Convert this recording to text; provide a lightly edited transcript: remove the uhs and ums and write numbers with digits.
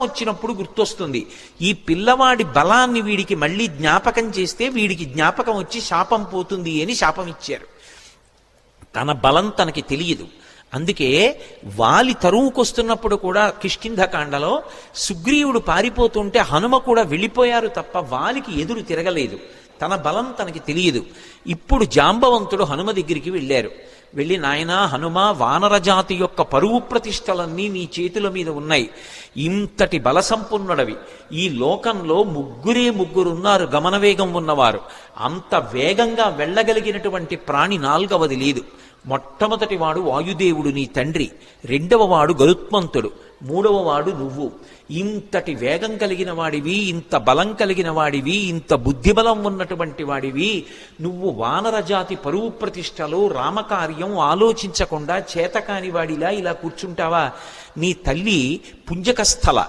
వచ్చినప్పుడు గుర్తొస్తుంది. ఈ పిల్లవాడి బలాన్ని వీడికి మళ్ళీ జ్ఞాపకం చేస్తే వీడికి జ్ఞాపకం వచ్చి శాపం పోతుంది అని శాపం ఇచ్చారు. తన బలం తనకి తెలియదు. అందుకే వాలి తరువుకొస్తున్నప్పుడు కూడా కిష్కింధకాండలో సుగ్రీవుడు పారిపోతుంటే హనుమ కూడా వెళ్ళిపోయారు తప్ప వాలికి ఎదురు తిరగలేదు. తన బలం తనకి తెలియదు. ఇప్పుడు జాంబవంతుడు హనుమ దగ్గరికి వెళ్ళారు. వెళ్ళి, నాయనా హనుమ, వానరజాతి యొక్క పరువు ప్రతిష్టలన్నీ నీ చేతుల మీద ఉన్నాయి. ఇంతటి బలసంపన్నుడవి. ఈ లోకంలో ముగ్గురున్నారు గమనవేగం ఉన్నవారు. అంత వేగంగా వెళ్ళగలిగినటువంటి ప్రాణి నాల్గవది లేదు. మొట్టమొదటి వాడు వాయుదేవుడు నీ తండ్రి, రెండవ వాడు గరుత్మంతుడు, మూడవ వాడు నువ్వు. ఇంతటి వేగం కలిగిన వాడివి, ఇంత బలం కలిగిన వాడివి, ఇంత బుద్ధిబలం ఉన్నటువంటి వాడివి, నువ్వు వానరజాతి పరువు ప్రతిష్టలో రామకార్యం ఆలోచించకుండా చేతకాని వాడిలా ఇలా కూర్చుంటావా? నీ తల్లి పుంజకస్థల,